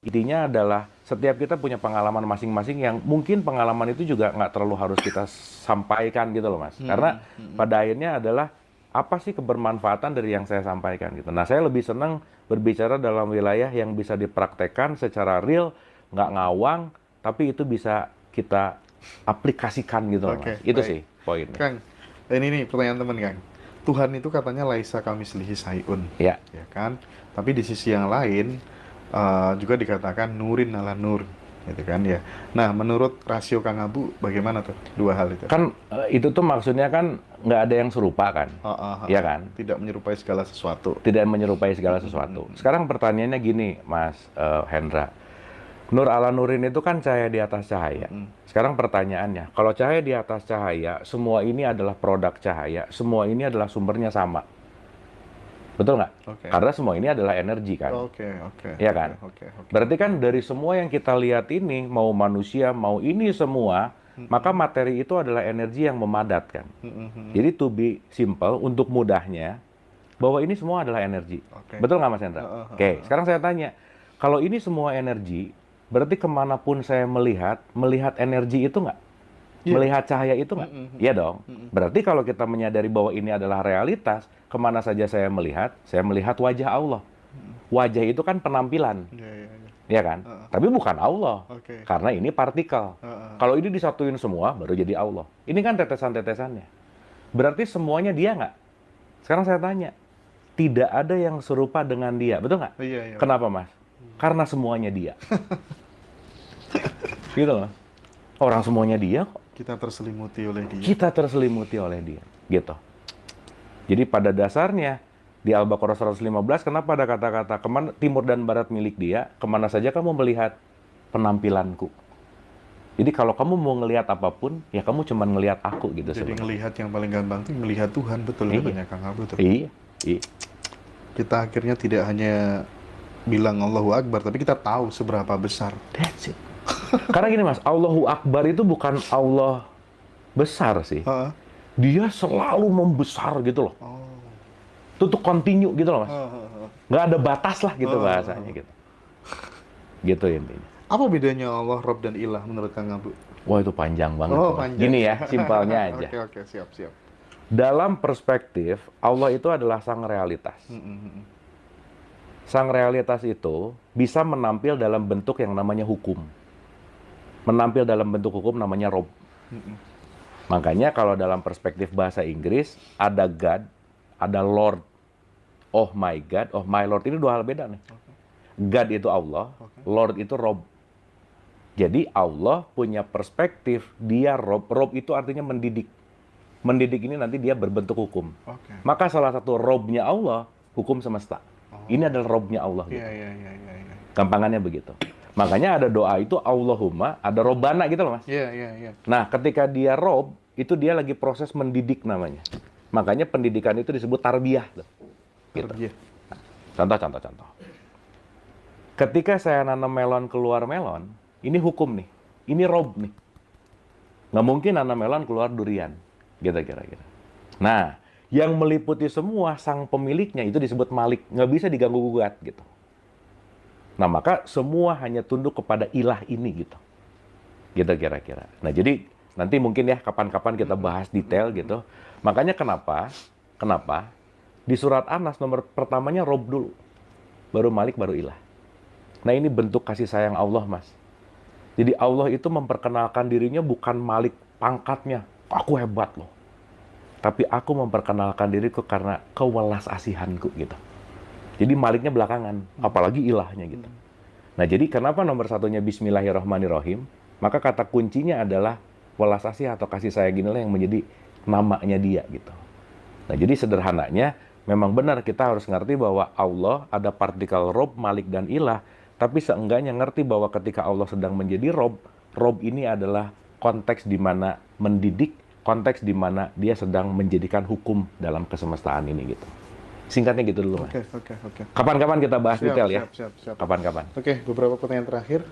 Intinya adalah setiap kita punya pengalaman masing-masing yang mungkin pengalaman itu juga nggak terlalu harus kita sampaikan gitu loh Mas. Karena pada akhirnya adalah apa sih kebermanfaatan dari yang saya sampaikan gitu. Nah saya lebih senang berbicara dalam wilayah yang bisa dipraktekkan secara real, nggak ngawang, tapi itu bisa kita aplikasikan gitu loh Mas. Oke, Itu baik. sih poinnya. Kang, ini nih pertanyaan teman Kang. Tuhan itu katanya laisa kamislihi sayun, Ya, ya kan? Tapi di sisi yang lain juga dikatakan nurin ala nur, gitu kan ya. Nah, menurut rasio Kang Abu bagaimana tuh dua hal itu? kan itu tuh maksudnya kan nggak ada yang serupa kan, ya kan? Tidak menyerupai segala sesuatu. Tidak menyerupai segala sesuatu. Sekarang pertanyaannya gini, Mas Hendra. Nur ala nurin itu kan cahaya di atas cahaya. Sekarang pertanyaannya, kalau cahaya di atas cahaya, semua ini adalah produk cahaya, semua ini adalah sumbernya sama. Betul nggak? Oke. Karena semua ini adalah energi kan. Oke, oke. Iya kan? Oke. Berarti kan dari semua yang kita lihat ini, mau manusia, mau ini semua, maka materi itu adalah energi yang memadatkan. Jadi to be simple, untuk mudahnya, bahwa ini semua adalah energi. Oke. Betul nggak Mas Hendra? Oke, sekarang saya tanya, kalau ini semua energi, berarti kemanapun saya melihat energi itu nggak? Iya. Melihat cahaya itu nggak? Iya dong. Berarti kalau kita menyadari bahwa ini adalah realitas, kemana saja saya melihat wajah Allah. Wajah itu kan penampilan, Iya. ya kan? Tapi bukan Allah, Oke. karena ini partikel. Kalau ini disatuin semua, baru jadi Allah. Ini kan tetesan-tetesannya. Berarti semuanya dia nggak? Sekarang saya tanya, tidak ada yang serupa dengan dia, betul nggak? Iya. Kenapa Mas? Karena semuanya dia. Gitu loh. Orang semuanya dia kok. Kita terselimuti oleh dia. Kita terselimuti oleh dia, gitu. Jadi pada dasarnya di Al-Baqarah 115, kenapa ada kata-kata timur dan barat milik dia, kemana saja kamu melihat penampilanku. Jadi kalau kamu mau ngelihat apapun, ya kamu cuma ngelihat aku gitu. Jadi sebenarnya. ngelihat yang paling gampang tuh melihat Tuhan, betul Iya. katanya Kang Abu tuh. Iya. Kita akhirnya tidak hanya bilang Allahu Akbar, tapi kita tahu seberapa besar. That's it. Karena gini Mas, Allahu Akbar itu bukan Allah besar sih. Dia selalu membesar gitu loh. Itu tuh continue gitu loh Mas. Nggak ada batas lah gitu bahasanya gitu. Gitu intinya. Apa bedanya Allah, Rabb, dan Ilah menurut Kang Abu? Wah itu panjang banget. Oh, Mas. panjang. Gini ya, simpelnya aja. Oke, siap. Dalam perspektif, Allah itu adalah sang realitas. Sang realitas itu bisa menampil dalam bentuk yang namanya hukum. Menampil dalam bentuk hukum namanya Rob. Makanya kalau dalam perspektif bahasa Inggris, ada God, ada Lord. Oh my God, oh my Lord. Ini dua hal beda nih. God itu Allah, Lord itu Rob. Jadi Allah punya perspektif, dia Rob. Rob itu artinya mendidik. Mendidik ini nanti dia berbentuk hukum. Maka salah satu Robnya Allah, hukum semesta. Ini adalah Robnya Allah. Gitu. Iya. Gampangannya begitu. Makanya ada doa itu Allahumma, ada Robbana gitu loh Mas. Iya. Nah ketika dia Rob, itu dia lagi proses mendidik namanya. Makanya pendidikan itu disebut tarbiyah. Gitu. Contoh. Ketika saya nanam melon keluar melon, ini hukum nih. Ini Rob nih. Nggak mungkin nanam melon keluar durian. Gitu kira-kira. Nah, yang meliputi semua sang pemiliknya itu disebut Malik. Nggak bisa diganggu-gugat gitu. Nah, maka semua hanya tunduk kepada ilah ini gitu. Gitu kira-kira. Nah, jadi nanti mungkin ya kapan-kapan kita bahas detail gitu. Makanya kenapa di surat An-Nas nomor pertamanya Rob dulu. Baru Malik, baru ilah. Nah, ini bentuk kasih sayang Allah, Mas. Jadi Allah itu memperkenalkan dirinya bukan Malik pangkatnya. Aku hebat loh. Tapi aku memperkenalkan diriku karena kewelas asihanku gitu. Jadi Maliknya belakangan, apalagi ilahnya gitu. Nah, jadi kenapa nomor satunya Bismillahirrahmanirrahim? Maka kata kuncinya adalah welas asih atau kasih sayang inilah yang menjadi namanya dia gitu. Nah, jadi sederhananya memang benar kita harus ngerti bahwa Allah ada partikel Rob, Malik, dan ilah. Tapi seenggaknya ngerti bahwa ketika Allah sedang menjadi Rob, Rob ini adalah konteks di mana mendidik, konteks di mana dia sedang menjadikan hukum dalam kesemestaan ini gitu. Singkatnya gitu dulu, Mas. Oke. Kapan-kapan kita bahas detail ya. Siap. Kapan-kapan. Oke, beberapa pertanyaan terakhir.